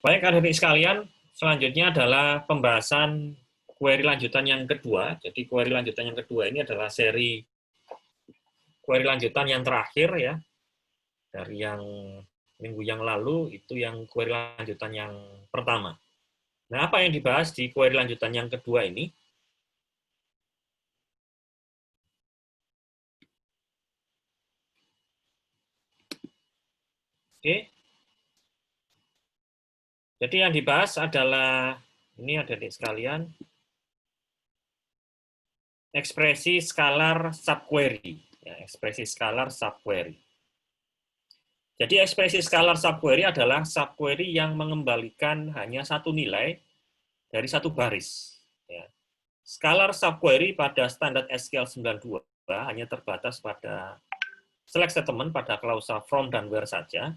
Baik, adik-adik sekalian, selanjutnya adalah pembahasan query lanjutan yang kedua. Jadi query lanjutan yang kedua ini adalah seri query lanjutan yang terakhir ya. Dari yang minggu yang lalu itu yang query lanjutan yang pertama. Nah, apa yang dibahas di query lanjutan yang kedua ini? Oke. Jadi yang dibahas adalah, ini adik-adik sekalian, ekspresi skalar subquery. Ya, ekspresi skalar subquery. Jadi ekspresi skalar subquery adalah subquery yang mengembalikan hanya satu nilai dari satu baris. Ya. Skalar subquery pada standar SQL 92 hanya terbatas pada select statement pada klausa from dan where saja.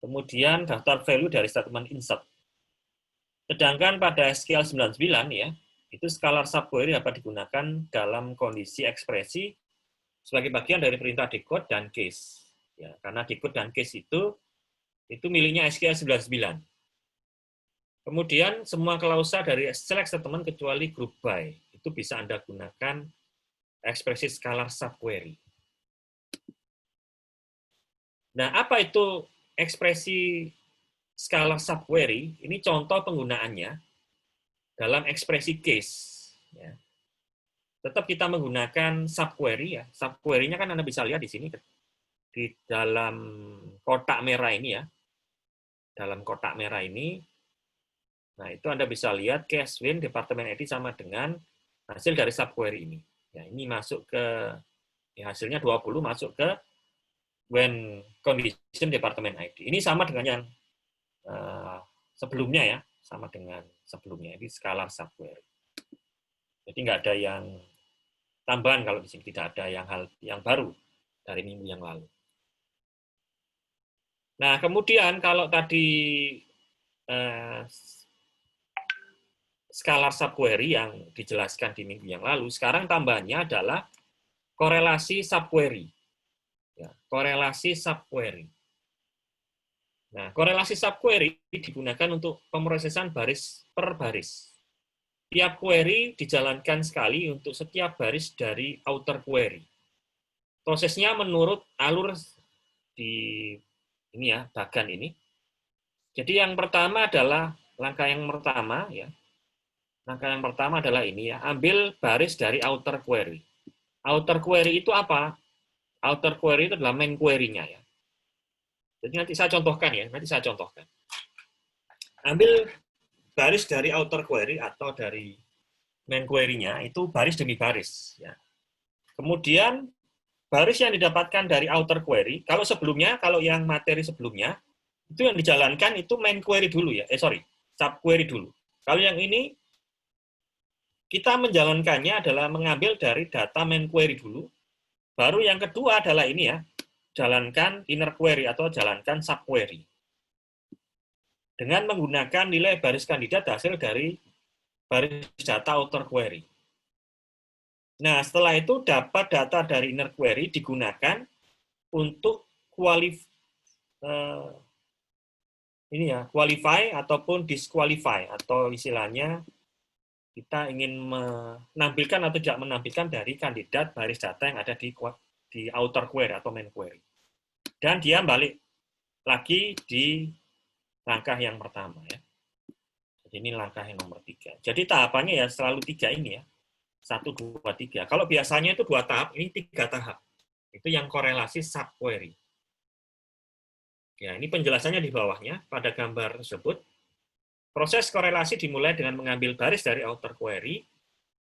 Kemudian daftar value dari statement insert. Sedangkan pada SQL 99 ya, itu skalar subquery dapat digunakan dalam kondisi ekspresi sebagai bagian dari perintah decode dan case. Ya, karena decode dan case itu miliknya SQL 99. Kemudian semua klausa dari select statement kecuali group by itu bisa Anda gunakan ekspresi skalar subquery. Nah, apa itu ekspresi skalar subquery? Ini contoh penggunaannya dalam ekspresi case. Ya. Tetap kita menggunakan subquery ya. Subquery-nya kan Anda bisa lihat di sini di dalam kotak merah ini ya. Dalam kotak merah ini, nah itu Anda bisa lihat case win departemen ID sama dengan hasil dari subquery ini. Ya, ini masuk ke ya, hasilnya 20 masuk ke when condition departemen ID. Ini sama dengan yang sebelumnya ya, sama dengan sebelumnya. Ini skalar subquery. Jadi nggak ada yang tambahan kalau di sini, tidak ada yang baru dari minggu yang lalu. Nah, kemudian kalau tadi skalar subquery yang dijelaskan di minggu yang lalu, sekarang tambahannya adalah korelasi subquery. Ya, korelasi subquery. Nah, korelasi subquery digunakan untuk pemrosesan baris per baris. Tiap query dijalankan sekali untuk setiap baris dari outer query. Prosesnya menurut alur di ini ya, bagan ini. Jadi yang pertama adalah langkah yang pertama ya. Langkah yang pertama adalah ini ya, ambil baris dari outer query. Outer query itu apa? Outer query itu adalah main query-nya ya. Jadi nanti saya contohkan ya, Ambil baris dari outer query atau dari main query-nya itu baris demi baris ya. Kemudian baris yang didapatkan dari outer query, kalau yang materi sebelumnya itu yang dijalankan itu main query dulu ya. Subquery dulu. Kalau yang ini kita menjalankannya adalah mengambil dari data main query dulu. Baru yang kedua adalah ini ya, jalankan inner query atau jalankan subquery. Dengan menggunakan nilai baris kandidat hasil dari baris data outer query. Nah, setelah itu dapat data dari inner query digunakan untuk qualify ataupun disqualify, atau istilahnya kita ingin menampilkan atau tidak menampilkan dari kandidat baris data yang ada di outer query atau main query. Dan dia balik lagi di langkah yang pertama ya. Jadi ini langkah yang nomor 3. Jadi tahapannya ya selalu 3 ini ya. 1, 2, 3. Kalau biasanya itu 2 tahap, ini 3 tahap. Itu yang korelasi subquery. Ya, ini penjelasannya di bawahnya pada gambar tersebut. Proses korelasi dimulai dengan mengambil baris dari outer query,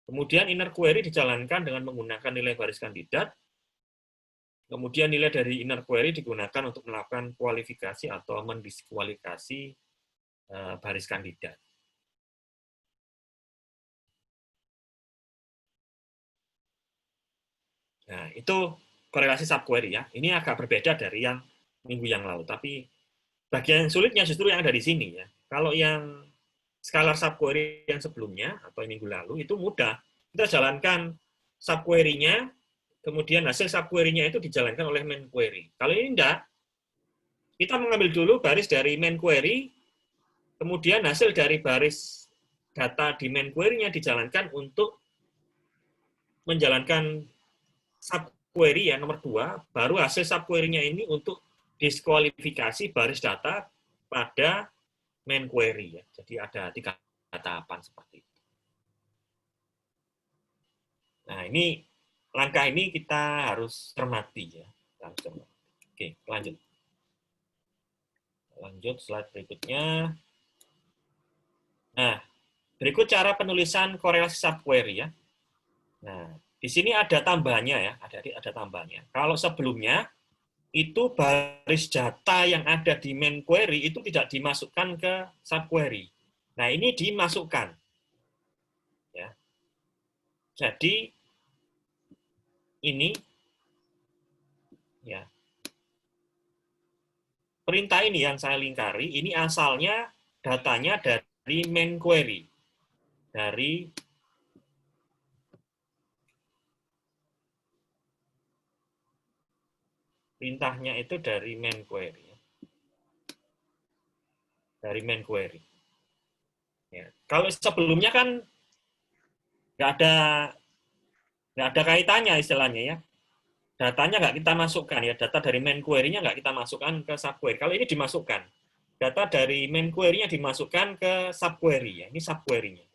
kemudian inner query dijalankan dengan menggunakan nilai baris kandidat, kemudian nilai dari inner query digunakan untuk melakukan kualifikasi atau mendiskualifikasi baris kandidat. Nah, itu korelasi subquery ya. Ini agak berbeda dari yang minggu yang lalu, tapi bagian sulitnya justru yang ada di sini ya. Kalau yang skalar subquery yang sebelumnya atau minggu lalu itu mudah. Kita jalankan subquery-nya, kemudian hasil subquery-nya itu dijalankan oleh main query. Kalau ini enggak, kita mengambil dulu baris dari main query, kemudian hasil dari baris data di main query-nya dijalankan untuk menjalankan subquery ya, nomor 2, baru hasil subquery-nya ini untuk diskualifikasi baris data pada main query ya. Jadi ada 3 tahapan seperti itu. Nah, ini langkah ini kita harus cermati ya. Oke, lanjut. Lanjut slide berikutnya. Nah, berikut cara penulisan korelasi subquery ya. Nah, di sini ada tambahannya ya, ada tambahannya. Kalau sebelumnya itu baris data yang ada di main query itu tidak dimasukkan ke subquery. Nah, ini dimasukkan. Ya. Jadi ini ya. Perintah ini yang saya lingkari, ini asalnya datanya dari main query. Dari perintahnya itu dari main query. Dari main query. Ya. Kalau sebelumnya kan nggak ada kaitannya istilahnya ya. Datanya nggak kita masukkan ya, data dari main query-nya nggak kita masukkan ke subquery. Kalau ini dimasukkan, data dari main query-nya dimasukkan ke subquery ya. Ini subquery-nya.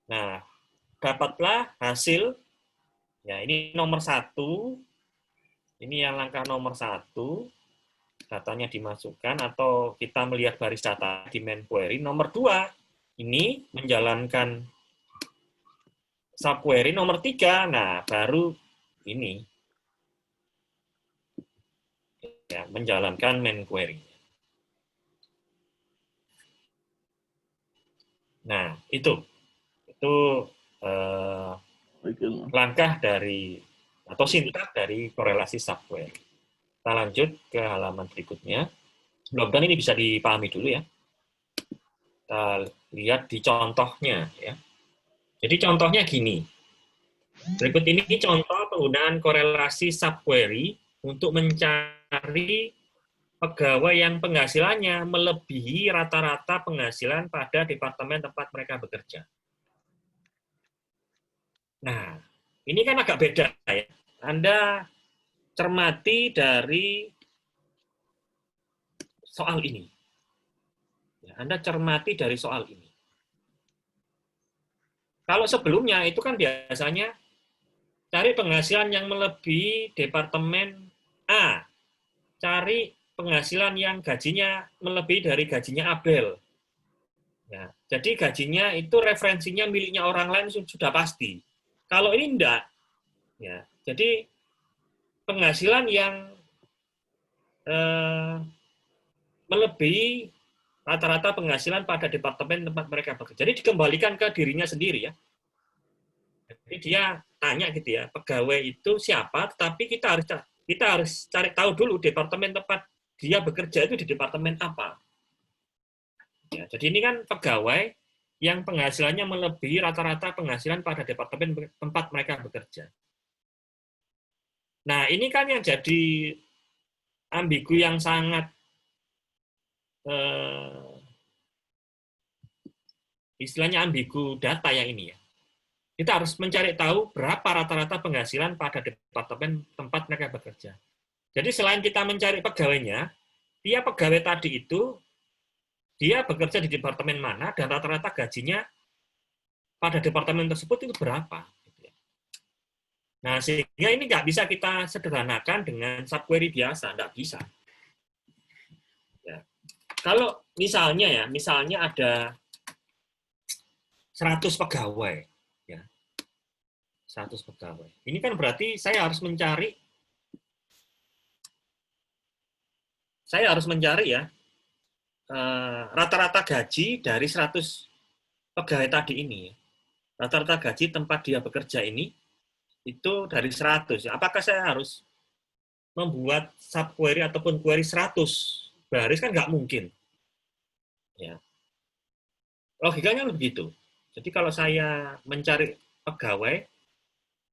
Nah, dapatlah hasil. Ya, ini nomor 1. Ini yang langkah nomor 1. Datanya dimasukkan atau kita melihat baris data di main query. Nomor 2, ini menjalankan subquery. Nomor 3, nah baru ini ya, menjalankan main query. Nah, itu langkah dari atau sintaks dari korelasi subquery. Kita lanjut ke halaman berikutnya. Mudah-mudahan ini bisa dipahami dulu ya. Kita lihat di contohnya ya. Jadi contohnya gini. Berikut ini contoh penggunaan korelasi subquery untuk mencari pegawai yang penghasilannya melebihi rata-rata penghasilan pada departemen tempat mereka bekerja. Nah, ini kan agak beda ya. Anda cermati dari soal ini. Anda cermati dari soal ini. Kalau sebelumnya itu kan biasanya cari penghasilan yang melebihi departemen A, cari penghasilan yang gajinya melebihi dari gajinya Abel. Ya, jadi gajinya itu referensinya miliknya orang lain sudah pasti. Kalau ini enggak, ya, jadi penghasilan yang melebihi rata-rata penghasilan pada departemen tempat mereka bekerja. Jadi dikembalikan ke dirinya sendiri ya. Jadi dia tanya gitu ya, pegawai itu siapa, tetapi kita harus cari tahu dulu departemen tempat dia bekerja itu di departemen apa. Ya, jadi ini kan pegawai yang penghasilannya melebihi rata-rata penghasilan pada departemen tempat mereka bekerja. Nah, ini kan yang jadi ambigu yang sangat istilahnya ambigu data yang ini ya. Kita harus mencari tahu berapa rata-rata penghasilan pada departemen tempat mereka bekerja. Jadi selain kita mencari pegawainya, dia pegawai tadi itu, dia bekerja di departemen mana, dan rata-rata gajinya pada departemen tersebut itu berapa. Nah, sehingga ini nggak bisa kita sederhanakan dengan subquery biasa, nggak bisa. Ya. Kalau misalnya ada 100 pegawai, 100 pegawai. Ini kan berarti saya harus mencari ya rata-rata gaji dari 100 pegawai tadi ini. Rata-rata gaji tempat dia bekerja ini itu dari 100. Apakah saya harus membuat subquery ataupun query 100 baris? Kan nggak mungkin. Ya. Logikanya begitu. Jadi kalau saya mencari pegawai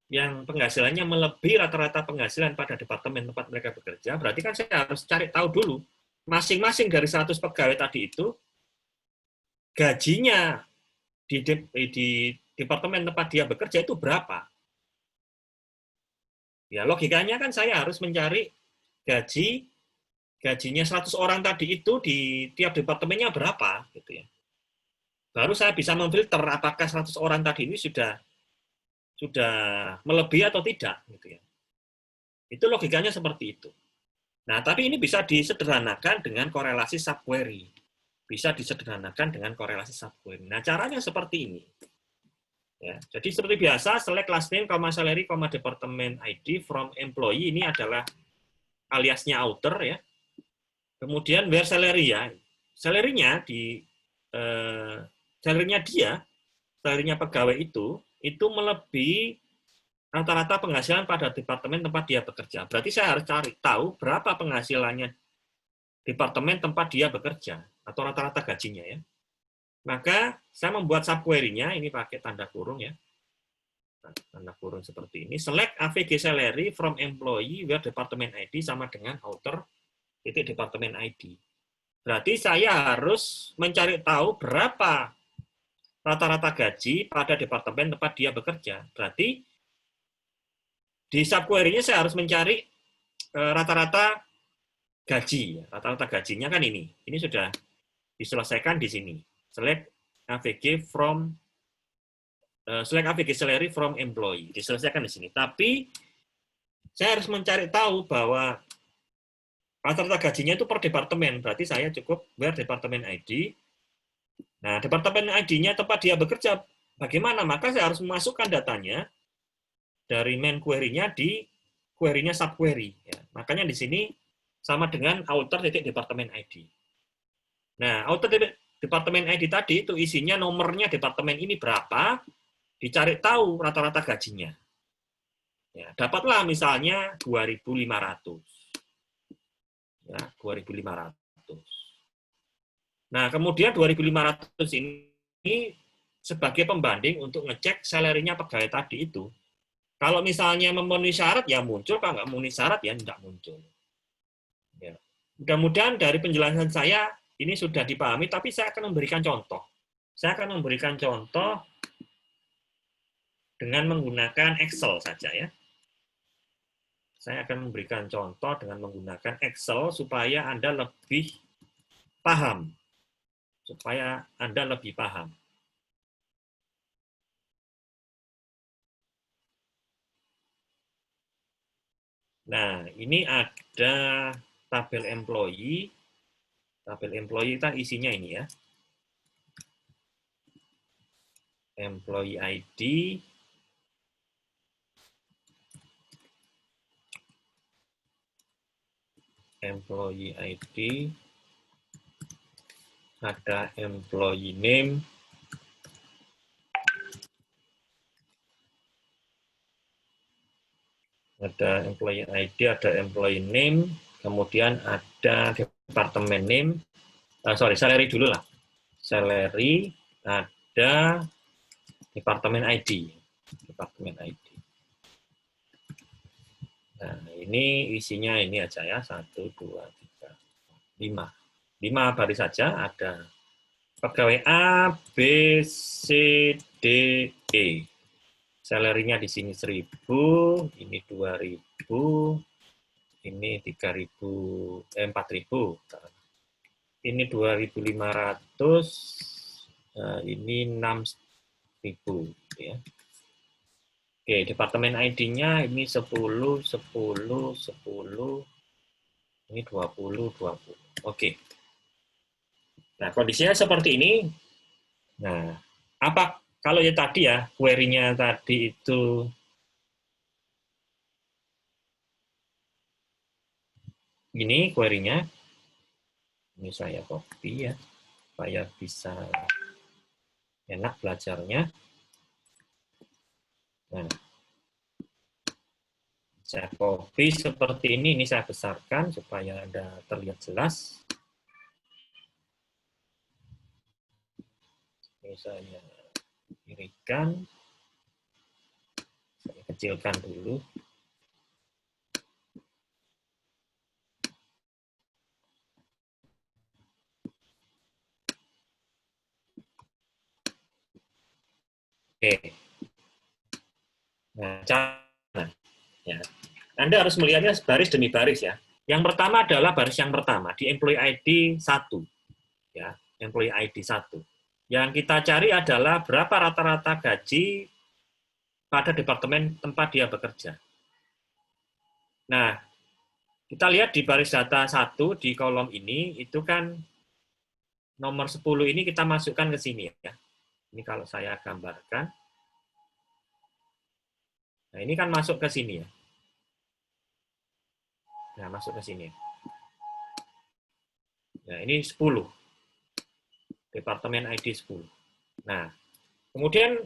yang penghasilannya melebihi rata-rata penghasilan pada departemen tempat mereka bekerja, berarti kan saya harus cari tahu dulu masing-masing dari 100 pegawai tadi itu, gajinya di departemen tempat dia bekerja itu berapa. Ya, logikanya kan saya harus mencari gajinya 100 orang tadi itu di tiap departemennya berapa, gitu ya. Baru saya bisa memfilter apakah 100 orang tadi ini sudah melebihi atau tidak, gitu ya. Itu logikanya seperti itu. Nah, tapi ini bisa disederhanakan dengan korelasi subquery. Bisa disederhanakan dengan korelasi subquery. Nah, caranya seperti ini. Ya, jadi seperti biasa, select last name, salary, department ID from employee, ini adalah aliasnya outer ya. Kemudian where salary ya. Salary-nya salary-nya pegawai itu melebihi rata-rata penghasilan pada departemen tempat dia bekerja. Berarti saya harus cari tahu berapa penghasilannya departemen tempat dia bekerja atau rata-rata gajinya ya. Maka saya membuat subquery-nya ini pakai tanda kurung ya. Tanda kurung seperti ini. Select AVG salary from employee where department ID sama dengan outer titik department ID. Berarti saya harus mencari tahu berapa rata-rata gaji pada departemen tempat dia bekerja. Berarti di subquery-nya saya harus mencari rata-rata gaji. Rata-rata gajinya kan ini. Ini sudah diselesaikan di sini. Select AVG salary from employee. Diselesaikan di sini. Tapi saya harus mencari tahu bahwa rata-rata gajinya itu per departemen. Berarti saya cukup where departemen ID. Nah, departemen ID-nya tempat dia bekerja bagaimana? Maka saya harus memasukkan datanya dari main query-nya di query-nya subquery. Ya. Makanya di sini sama dengan outer titik departemen ID. Nah, outer titik departemen ID tadi itu isinya nomornya departemen ini berapa, dicari tahu rata-rata gajinya. Ya, dapatlah misalnya 2.500. Ya, 2.500. Nah, kemudian 2.500 ini sebagai pembanding untuk ngecek salary-nya pegawai tadi itu. Kalau misalnya memenuhi syarat, ya muncul. Kalau nggak memenuhi syarat, ya tidak muncul. Ya. Mudah-mudahan dari penjelasan saya, ini sudah dipahami, tapi saya akan memberikan contoh. Saya akan memberikan contoh dengan menggunakan Excel saja ya. Saya akan memberikan contoh dengan menggunakan Excel supaya Anda lebih paham. Nah, ini ada tabel employee. Tabel employee kita isinya ini ya. Employee ID, ada employee name, ada employee ID, ada employee name, kemudian ada departemen name, salary dulu lah. Salary, ada departemen ID. Nah, ini isinya ini aja ya, 1, 2, 3, 5. 5 baris saja, ada pegawai A, B, C, D, E. Salary-nya di sini 1.000, ini 2.000, ini 3.000, 4.000. Ini 2.500, ini 6.000 ya. Oke, departemen ID-nya ini 10, 10, 10, ini 20, 20. Oke. Nah, kondisinya seperti ini. Nah, apa kalau ya tadi ya, query-nya tadi itu ini query-nya. Ini saya copy ya, supaya bisa enak belajarnya. Nah, saya copy seperti ini saya besarkan supaya Anda terlihat jelas. Ini saya kirikan, saya kecilkan dulu. Oke. Nah, cara, ya. Anda harus melihatnya baris demi baris ya. Yang pertama adalah baris yang pertama di employee ID 1. Ya, employee ID 1. Yang kita cari adalah berapa rata-rata gaji pada departemen tempat dia bekerja. Nah, kita lihat di baris data 1 di kolom ini, itu kan nomor 10 ini kita masukkan ke sini ya. Ini kalau saya gambarkan. Nah, ini kan masuk ke sini ya. Nah, masuk ke sini. Nah, ini 10. Departemen ID 10. Nah, kemudian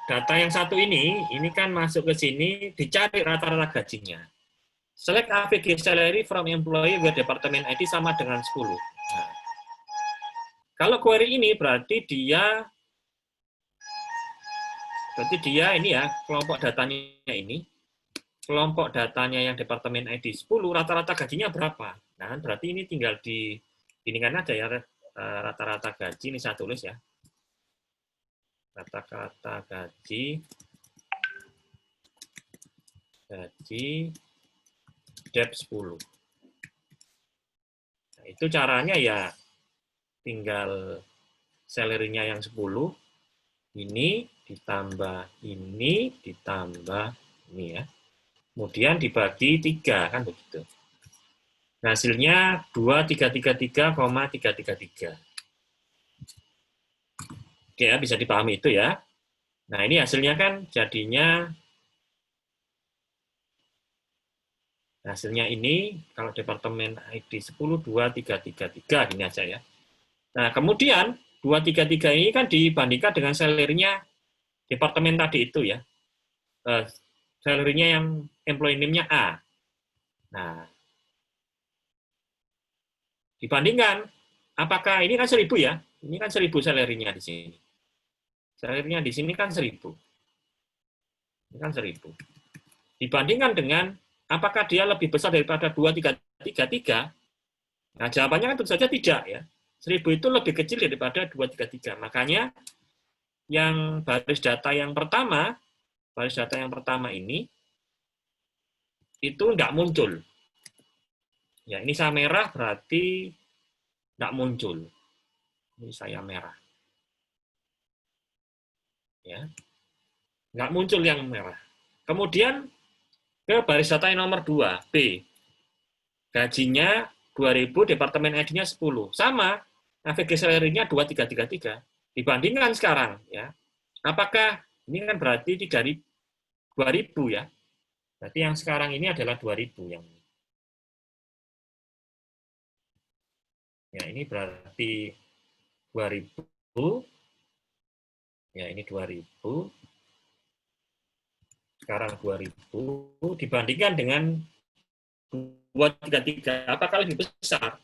data yang satu ini kan masuk ke sini, dicari rata-rata gajinya. Select AVG salary from employee with departemen ID sama dengan 10. Nah, kalau query ini berarti dia ini ya, kelompok datanya ini, kelompok datanya yang departemen ID 10, rata-rata gajinya berapa? Nah, berarti ini tinggal ini kan aja ya, rata-rata gaji, ini saya tulis ya. Rata-rata gaji Dep 10. Nah, itu caranya ya tinggal salary-nya yang 10, ini ditambah ini ya. Kemudian dibagi 3 kan begitu. Hasilnya 2333,333. Oke ya, bisa dipahami itu ya. Nah, ini hasilnya kan jadinya ini kalau departemen ID 10 2333 gini aja ya. Nah, kemudian 233 ini kan dibandingkan dengan salary-nya departemen tadi itu ya. Salary-nya yang employee name-nya A. Nah, dibandingkan, apakah ini kan 1000 ya? Ini kan 1000 salary-nya di sini. Salary-nya di sini kan 1000. Ini kan 1000. Dibandingkan dengan apakah dia lebih besar daripada 2333? Nah, jawabannya kan tentu saja tidak ya. 1000 itu lebih kecil daripada 233. Makanya yang baris data yang pertama ini itu nggak muncul. Ya, ini saya merah berarti nggak muncul. Ini saya merah. Ya, nggak muncul yang merah. Kemudian ke baris data yang nomor 2, B. Gajinya 2000, departemen ID-nya 10. Sama, AVG salary-nya 2333. Dibandingkan sekarang, ya. Apakah ini kan berarti 2000 ya. Berarti yang sekarang ini adalah 2000 yang ini. Ya, ini berarti 2000. Ya, ini 2000. Sekarang 2000 dibandingkan dengan 233. Apakah lebih besar?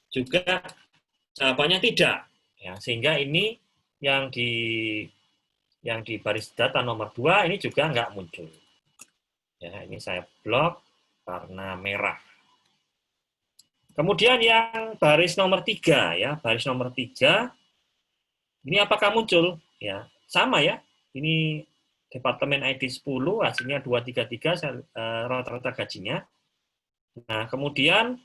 Juga jawabannya tidak. Ya, sehingga ini yang di baris data nomor 2 ini juga nggak muncul. Ya, ini saya blok karena merah. Kemudian yang baris nomor 3 ya, baris nomor 3 ini apakah muncul? Ya, sama ya. Ini departemen ID 10 hasilnya 233 rata-rata gajinya. Nah, kemudian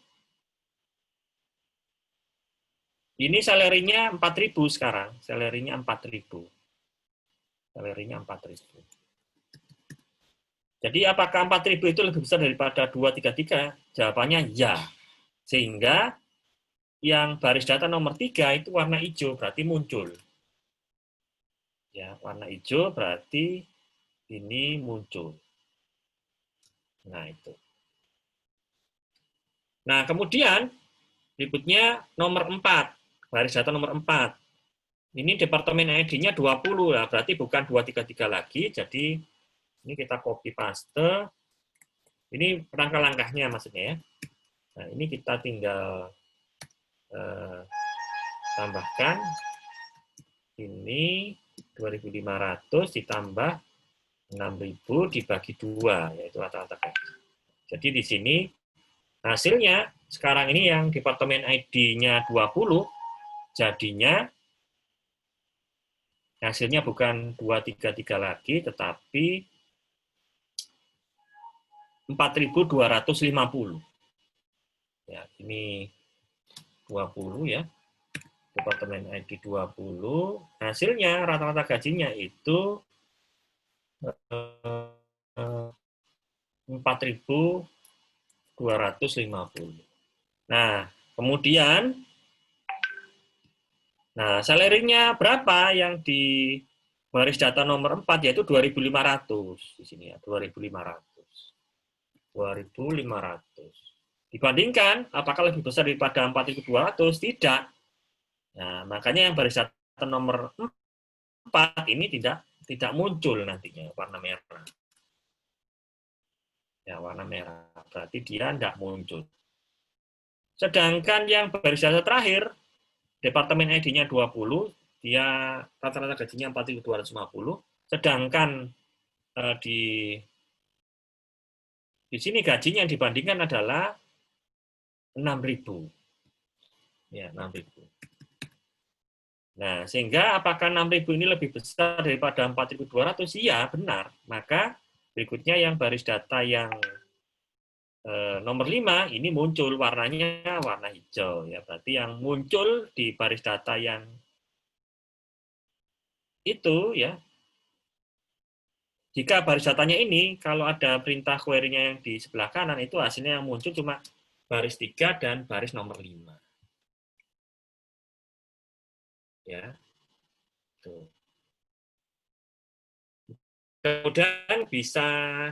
ini salary-nya 4.000 sekarang, salary-nya 4.000. Salary-nya 4.000. Jadi apakah 4.000 itu lebih besar daripada 233? Jawabannya ya. Sehingga yang baris data nomor 3 itu warna hijau, berarti muncul. Ya, warna hijau berarti ini muncul. Nah, itu. Nah, kemudian berikutnya nomor 4, baris data nomor 4. Ini departemen ID-nya 20, lah, berarti bukan 233 lagi, jadi ini kita copy paste. Ini langkah-langkahnya maksudnya ya. Nah, ini kita tinggal tambahkan ini 2.500 ditambah 6.000 dibagi 2, yaitu rata-rata gaji. Jadi di sini hasilnya sekarang ini yang departemen ID-nya 20, jadinya Hasilnya bukan 233 lagi, tetapi 4.250. Ya, ini 20 ya. Departemen ID 20. Hasilnya rata-rata gajinya itu 4.250. Nah, kemudian salary-nya berapa yang di baris data nomor 4 yaitu 2.500 di sini ya, 2.500. 2.500. Dibandingkan apakah lebih besar daripada 4.200? Tidak. Nah, makanya yang baris data nomor 4 ini tidak muncul nantinya warna merah. Ya, warna merah. Berarti dia tidak muncul. Sedangkan yang baris data terakhir, Departemen ID-nya 20, dia rata-rata gajinya 4.250, sedangkan di sini gajinya yang dibandingkan adalah 6.000. Ya, 6.000. Nah, sehingga apakah 6.000 ini lebih besar daripada 4.200? Iya, benar. Maka berikutnya yang baris data yang nomor 5 ini muncul warnanya warna hijau ya. Berarti yang muncul di baris data yang itu ya, jika baris datanya ini kalau ada perintah query-nya yang di sebelah kanan itu hasilnya yang muncul cuma baris 3 dan baris nomor 5. Ya. Tuh. Kemudian bisa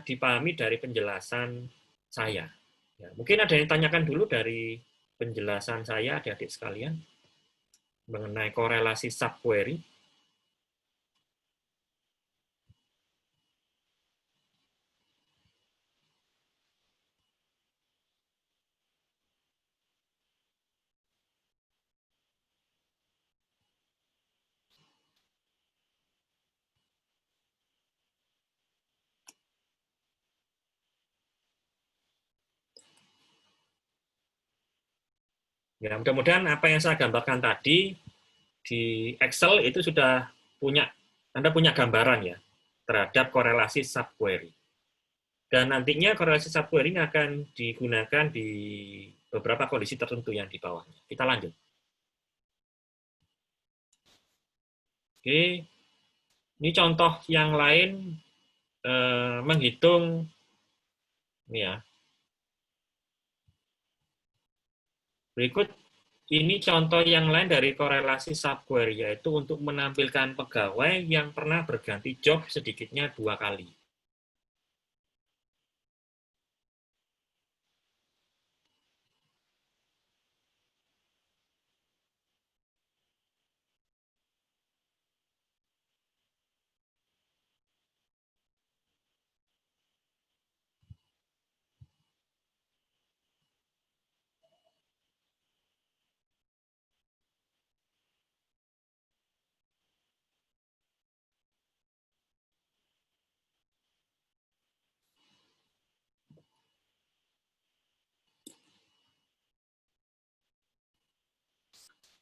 dipahami dari penjelasan saya. Ya, mungkin ada yang tanyakan dulu dari penjelasan saya, adik-adik sekalian, mengenai korelasi subquery. Ya, mudah-mudahan apa yang saya gambarkan tadi di Excel itu sudah Anda punya gambaran ya terhadap korelasi subquery. Dan nantinya korelasi subquery akan digunakan di beberapa kondisi tertentu yang di bawahnya. Kita lanjut. Oke, ini contoh yang lain menghitung ini ya. Berikut ini contoh yang lain dari korelasi subquery, yaitu untuk menampilkan pegawai yang pernah berganti job sedikitnya 2 kali.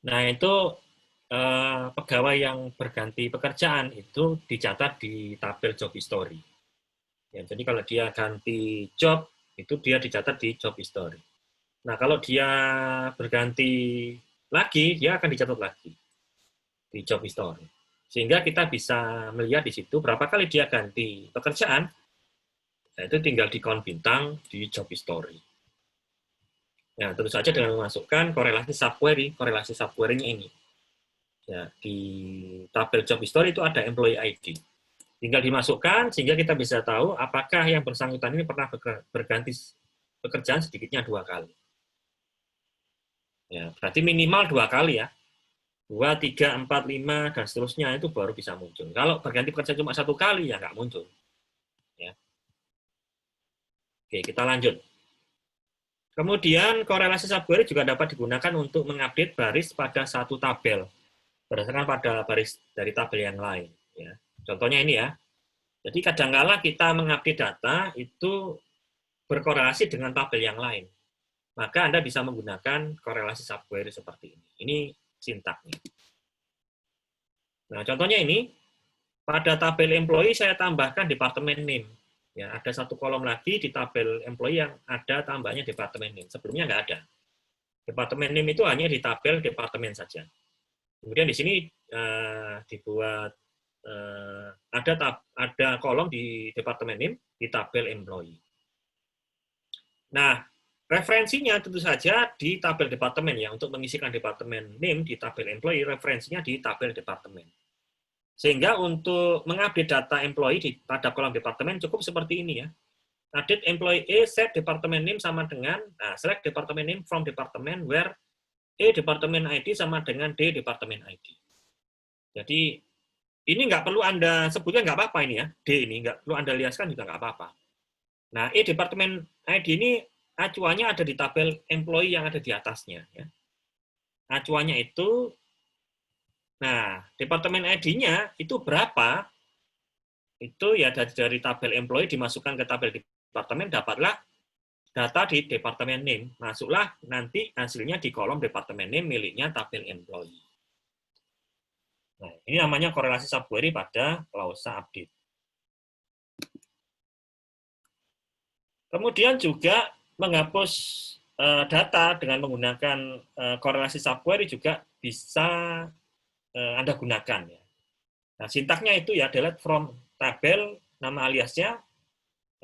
Nah, itu pegawai yang berganti pekerjaan itu dicatat di tabel job history. Ya, jadi kalau dia ganti job, itu dia dicatat di job history. Nah, kalau dia berganti lagi, dia akan dicatat lagi di job history. Sehingga kita bisa melihat di situ berapa kali dia ganti pekerjaan, nah, itu tinggal dikon bintang di job history. Nah, tentu saja dengan memasukkan korelasi subquery-nya ini. Ya, di tabel job history itu ada employee ID. Tinggal dimasukkan sehingga kita bisa tahu apakah yang bersangkutan ini pernah berganti pekerjaan sedikitnya 2 kali. Ya, berarti minimal 2 kali ya. 2, 3, 4, 5, dan seterusnya itu baru bisa muncul. Kalau berganti pekerjaan cuma 1 kali, ya nggak muncul. Ya. Oke, kita lanjut. Kemudian korelasi subquery juga dapat digunakan untuk mengupdate baris pada satu tabel berdasarkan pada baris dari tabel yang lain. Ya. Contohnya ini ya. Jadi kadang-kala kita mengupdate data itu berkorelasi dengan tabel yang lain. Maka Anda bisa menggunakan korelasi subquery seperti ini. Ini sintaknya. Nah, contohnya ini, pada tabel employee saya tambahkan departemen name. Ya, ada satu kolom lagi di tabel employee yang ada tambahnya departemen name. Sebelumnya nggak ada. Departemen name itu hanya di tabel departemen saja. Kemudian di sini dibuat ada kolom di departemen name di tabel employee. Nah, referensinya tentu saja di tabel departemen ya. Untuk mengisikan departemen name di tabel employee, referensinya di tabel departemen. Sehingga untuk mengupdate data employee pada kolom departemen cukup seperti ini ya. Update employee A, set department name sama dengan, select department name from department where A department ID sama dengan D department ID. Jadi ini nggak perlu Anda sebutnya nggak apa-apa ini ya, D ini nggak perlu Anda lihatkan juga nggak apa-apa. Nah, E department ID ini acuannya ada di tabel employee yang ada di atasnya. Ya. Acuannya itu, nah, departemen ID-nya itu berapa, itu ya dari tabel employee dimasukkan ke tabel departemen, dapatlah data di departemen name. Masuklah nanti hasilnya di kolom departemen name miliknya tabel employee. Nah, ini namanya korelasi subquery pada klausa update. Kemudian juga menghapus data dengan menggunakan korelasi subquery juga bisa Anda gunakan. Ya. Nah, sintaknya itu ya delete from tabel nama aliasnya,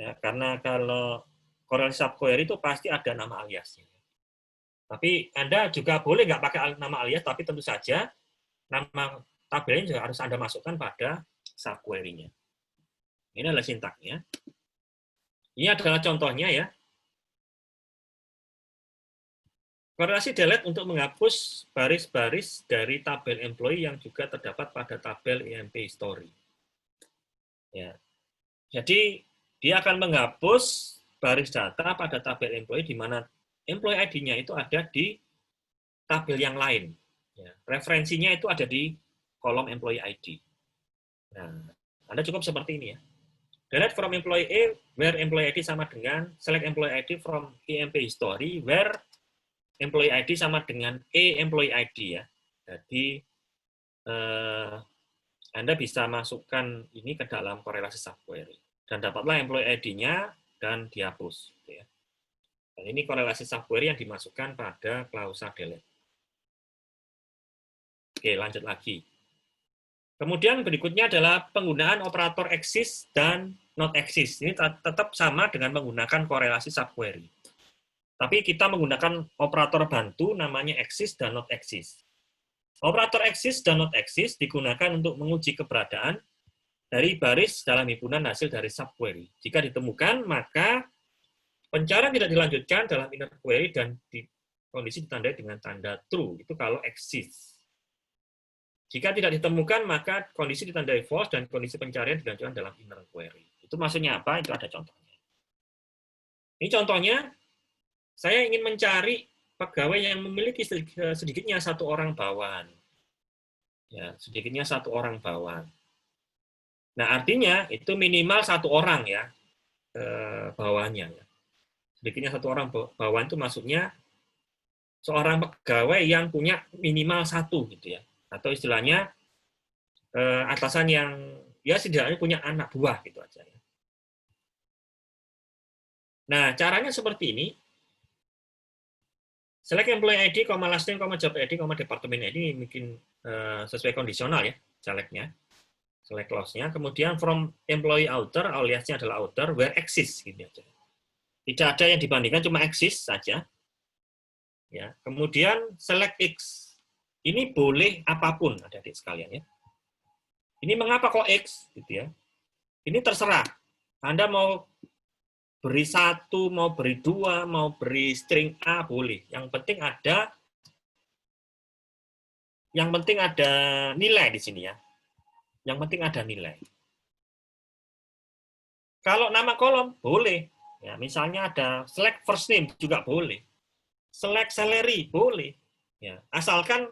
ya, karena kalau korelasi subquery itu pasti ada nama aliasnya. Tapi Anda juga boleh nggak pakai nama alias, tapi tentu saja nama tabelnya juga harus Anda masukkan pada subquery-nya. Ini adalah sintaknya. Ini adalah contohnya ya. Korelasi delete untuk menghapus baris-baris dari tabel employee yang juga terdapat pada tabel EMP history. Ya. Jadi dia akan menghapus baris data pada tabel employee di mana employee ID-nya itu ada di tabel yang lain. Ya. Referensinya itu ada di kolom employee ID. Nah, Anda cukup seperti ini ya. Delete from employee A, where employee ID sama dengan select employee ID from EMP history, where employee ID sama dengan E employee ID ya. Jadi Anda bisa masukkan ini ke dalam korelasi subquery dan dapatlah employee ID-nya dan dihapus. Gitu ya. Dan ini korelasi subquery yang dimasukkan pada klausa delete. Oke, lanjut lagi. Kemudian berikutnya adalah penggunaan operator exist dan not exist. Ini tetap sama dengan menggunakan korelasi subquery. Tapi kita menggunakan operator bantu namanya exist dan not exist. Operator exist dan not exist digunakan untuk menguji keberadaan dari baris dalam himpunan hasil dari subquery. Jika ditemukan, maka pencarian tidak dilanjutkan dalam inner query dan kondisi ditandai dengan tanda true. Itu kalau exist. Jika tidak ditemukan, maka kondisi ditandai false dan kondisi pencarian dilanjutkan dalam inner query. Itu maksudnya apa? Itu ada contohnya. Ini contohnya, saya ingin mencari pegawai yang memiliki sedikitnya satu orang bawahan. Ya, sedikitnya satu orang bawahan. Nah, artinya itu minimal satu orang ya bawahannya. Sedikitnya satu orang bawahan itu maksudnya seorang pegawai yang punya minimal satu gitu ya. Atau istilahnya atasan yang ya setidaknya punya anak buah gitu aja ya. Nah, caranya seperti ini. Select employee ID, last name, job ID, department ID mungkin sesuai kondisional ya, selectnya. Select clause-nya. Kemudian from employee author, aliasnya adalah author, where exist gitu aja. Tidak ada yang dibandingkan, cuma exist saja. Ya. Kemudian select X. Ini boleh apapun, adik-adik sekalian ya. Ini mengapa kok X gitu ya? Ini terserah. Anda mau beri 1, mau beri 2, mau beri string A boleh. Yang penting ada nilai di sini ya. Yang penting ada nilai. Kalau nama kolom boleh. Ya, misalnya ada select first name juga boleh. Select salary boleh. Ya, asalkan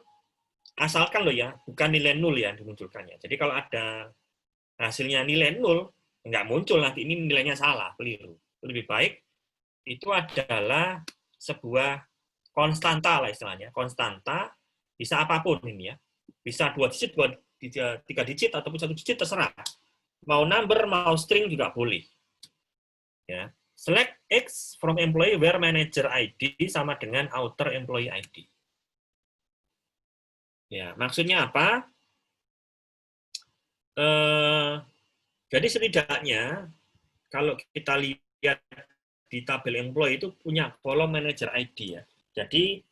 loh ya, bukan nilai 0 ya dimunculkannya. Jadi kalau ada hasilnya nilai 0, nggak muncul nanti ini nilainya salah, keliru. Lebih baik itu adalah sebuah konstanta lah istilahnya. Konstanta bisa apapun ini ya. Bisa 2 digit, 3 digit ataupun 1 digit terserah. Mau number, mau string juga boleh. Ya. Select X from employee where manager ID sama dengan outer employee ID. Ya, maksudnya apa? Jadi setidaknya kalau kita lihat di tabel employee itu punya kolom manager ID ya. Jadi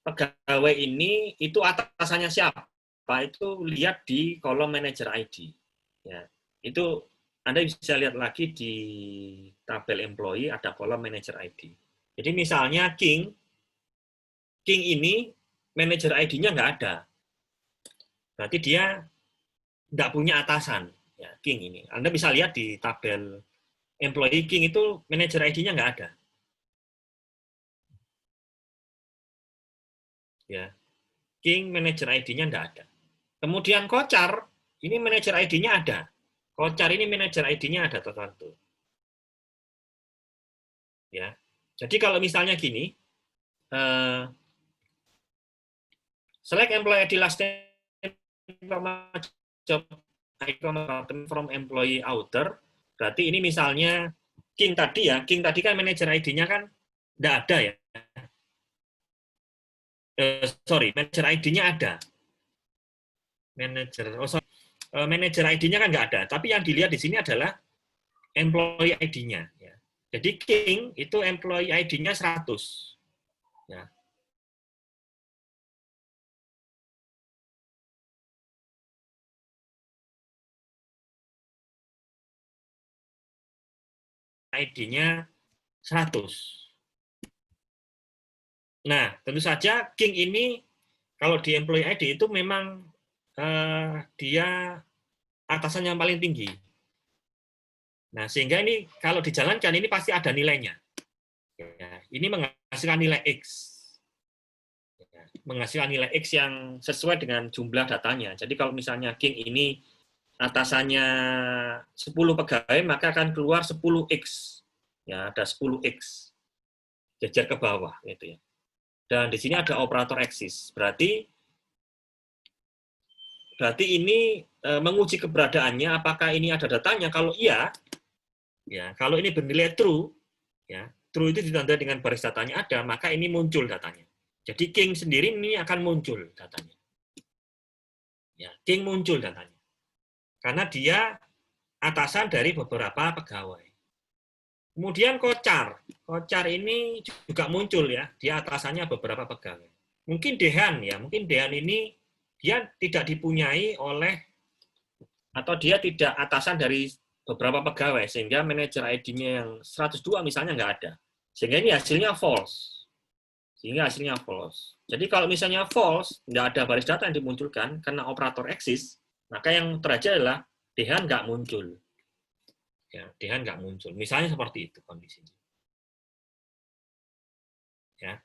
pegawai ini itu atasannya siapa? Itu lihat di kolom manager ID. Ya, itu Anda bisa lihat lagi di tabel employee ada kolom manager ID. Jadi misalnya King ini manager ID-nya nggak ada. Berarti dia nggak punya atasan. Ya, King ini. Anda bisa lihat di tabel employee King itu manager ID-nya nggak ada. Ya, King manager ID-nya nggak ada. Kemudian Kocar, ini manajer ID-nya ada. Kocar ini manajer ID-nya ada tertentu. Ya. Jadi kalau misalnya gini, select employee ID last name job from employee outer, berarti ini misalnya King tadi ya, King tadi kan manajer ID-nya kan nggak ada ya. Sorry, manajer ID-nya ada. Manajer ID-nya kan nggak ada, tapi yang dilihat di sini adalah employee ID-nya. Ya. Jadi King itu employee ID-nya 100. Ya. ID-nya 100. Nah, tentu saja King ini kalau di employee ID itu memang dia atasan yang paling tinggi. Nah, sehingga ini kalau dijalankan ini pasti ada nilainya. Ya, ini menghasilkan nilai X. Ya, menghasilkan nilai X yang sesuai dengan jumlah datanya. Jadi kalau misalnya King ini atasannya 10 pegawai, maka akan keluar 10X. Ya, ada 10X. Jajar ke bawah gitu ya. Dan di sini ada operator axis. Berarti ini menguji keberadaannya apakah ini ada datanya. Kalau iya, ya, kalau ini bernilai true, ya, true itu ditandai dengan baris datanya ada, maka ini muncul datanya. Jadi King sendiri ini akan muncul datanya. Ya, King muncul datanya. Karena dia atasan dari beberapa pegawai. Kemudian Kocar. Kocar ini juga muncul ya, dia atasannya beberapa pegawai. Mungkin Dehan ya, mungkin Dehan ini dia tidak dipunyai oleh atau dia tidak atasan dari beberapa pegawai sehingga manajer ID-nya yang 102 misalnya nggak ada. Sehingga ini hasilnya false. Jadi kalau misalnya false, nggak ada baris data yang dimunculkan karena operator eksis, maka yang terjadi adalah Dehan nggak muncul. Ya, Dehan nggak muncul. Misalnya seperti itu kondisinya. Ya.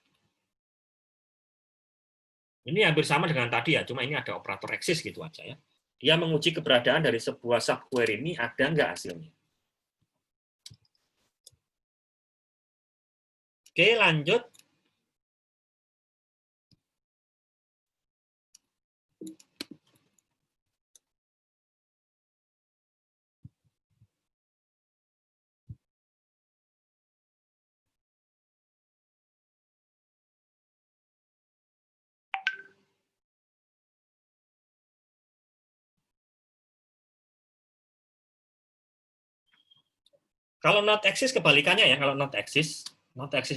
Ini hampir sama dengan tadi ya, cuma ini ada operator eksis gitu aja ya. Dia menguji keberadaan dari sebuah subquery ini ada nggak hasilnya. Oke, lanjut. Kalau not exist kebalikannya ya, kalau not exist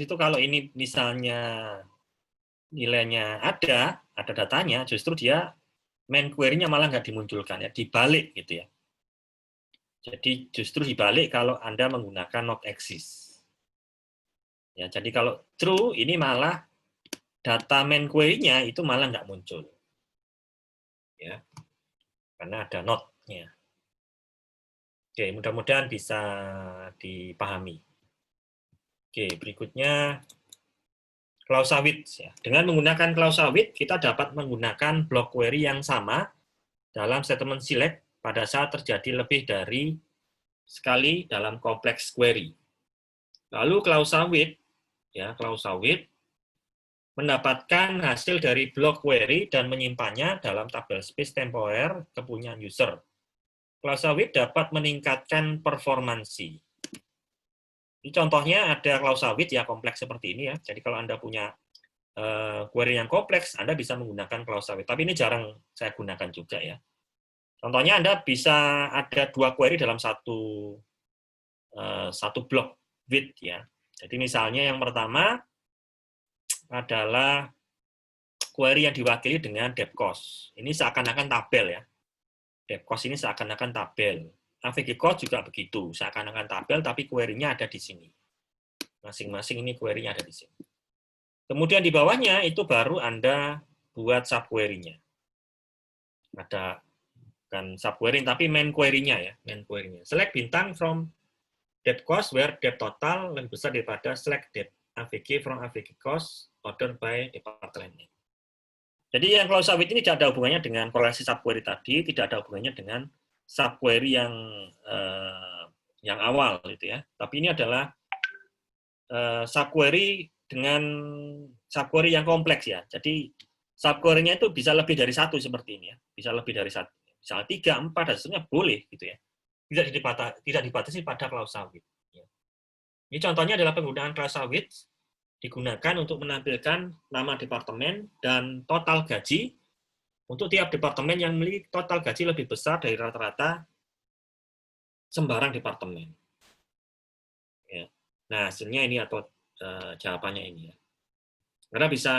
itu kalau ini misalnya nilainya ada datanya, justru dia main query-nya malah nggak dimunculkan ya, dibalik gitu ya. Jadi justru dibalik kalau Anda menggunakan not exist. Ya, jadi kalau true ini malah data main query-nya itu malah nggak muncul. Ya. Karena ada not-nya. Oke, mudah-mudahan bisa dipahami. Oke, berikutnya klausa with. Ya. Dengan menggunakan klausa with, kita dapat menggunakan block query yang sama dalam statement select pada saat terjadi lebih dari sekali dalam kompleks query. Lalu klausa with, ya, klausa with mendapatkan hasil dari blok query dan menyimpannya dalam tabel space temporer kepunyaan user. Klausa with dapat meningkatkan performansi. Ini contohnya ada klausa with ya kompleks seperti ini ya. Jadi kalau Anda punya query yang kompleks, Anda bisa menggunakan klausa with. Tapi ini jarang saya gunakan juga ya. Contohnya Anda bisa ada 2 query dalam satu blok with ya. Jadi misalnya yang pertama adalah query yang diwakili dengan depth cost. Ini seakan-akan tabel ya. Depth cost ini seakan-akan tabel. AVG cost juga begitu, seakan-akan tabel tapi query-nya ada di sini. Masing-masing ini query-nya ada di sini. Kemudian di bawahnya itu baru Anda buat subquery-nya. Ada kan subquery tapi main query-nya ya, main query-nya. Select bintang from depth cost where depth total lebih besar daripada select depth AVG from AVG cost order by department name. Jadi yang klausa with ini tidak ada hubungannya dengan korelasi subquery tadi, tidak ada hubungannya dengan subquery yang awal gitu ya. Tapi ini adalah subquery dengan subquery yang kompleks ya. Jadi subquery-nya itu bisa lebih dari satu seperti ini ya. Bisa lebih dari satu. Misalnya 3, 4 dan seterusnya boleh gitu ya. Tidak dibatasi pada klausa with. Ini contohnya adalah penggunaan klausa with digunakan untuk menampilkan nama departemen dan total gaji untuk tiap departemen yang memiliki total gaji lebih besar dari rata-rata sembarang departemen. Ya. Nah, hasilnya ini atau jawabannya ini ya. Karena bisa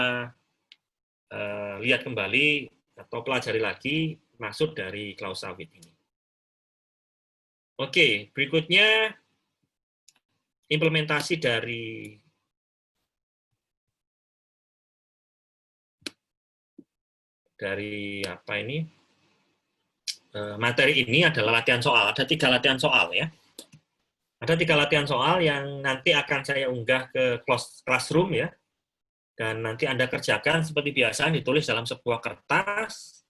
lihat kembali atau pelajari lagi maksud dari klausa with ini. Oke, berikutnya implementasi dari apa ini? Materi ini adalah latihan soal. Ada 3 latihan soal ya. Ada 3 latihan soal yang nanti akan saya unggah ke classroom ya. Dan nanti Anda kerjakan seperti biasa, ditulis dalam sebuah kertas,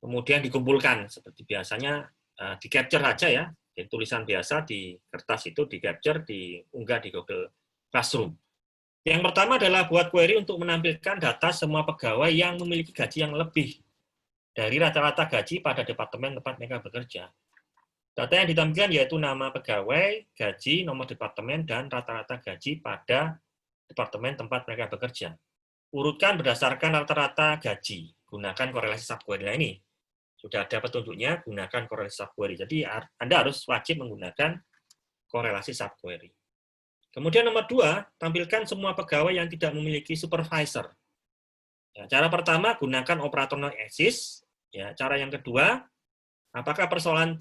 kemudian dikumpulkan seperti biasanya, di capture saja ya. Jadi tulisan biasa di kertas itu di capture, diunggah di Google Classroom. Yang pertama adalah buat query untuk menampilkan data semua pegawai yang memiliki gaji yang lebih dari rata-rata gaji pada departemen tempat mereka bekerja. Data yang ditampilkan yaitu nama pegawai, gaji, nomor departemen, dan rata-rata gaji pada departemen tempat mereka bekerja. Urutkan berdasarkan rata-rata gaji. Gunakan korelasi subquery. Nah, ini sudah ada petunjuknya, gunakan korelasi subquery. Jadi Anda harus wajib menggunakan korelasi subquery. Kemudian nomor 2, tampilkan semua pegawai yang tidak memiliki supervisor. Ya, cara pertama, gunakan operator not exist. Ya, cara yang kedua, apakah persoalan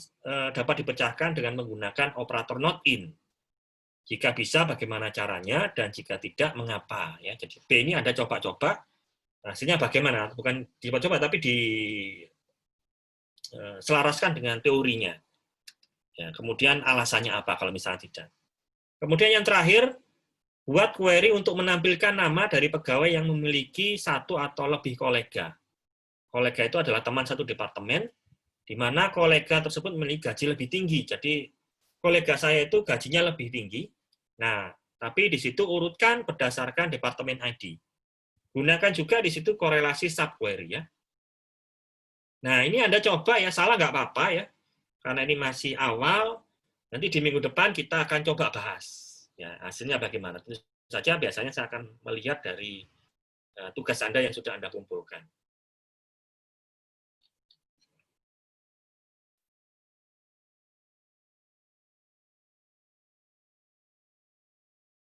dapat dipecahkan dengan menggunakan operator not in? Jika bisa, bagaimana caranya? Dan jika tidak, mengapa? Ya, jadi B ini Anda coba-coba, hasilnya bagaimana? Bukan dicoba-coba, tapi diselaraskan dengan teorinya. Ya, kemudian alasannya apa kalau misalnya tidak. Kemudian yang terakhir, buat query untuk menampilkan nama dari pegawai yang memiliki 1 atau lebih kolega. Kolega itu adalah teman satu departemen, di mana kolega tersebut memiliki gaji lebih tinggi. Jadi kolega saya itu gajinya lebih tinggi. Nah, tapi di situ urutkan berdasarkan departemen ID. Gunakan juga di situ korelasi subquery ya. Nah, ini Anda coba ya, salah nggak apa-apa ya. Karena ini masih awal, nanti di minggu depan kita akan coba bahas. Ya, hasilnya bagaimana. Tentu saja biasanya saya akan melihat dari tugas Anda yang sudah Anda kumpulkan.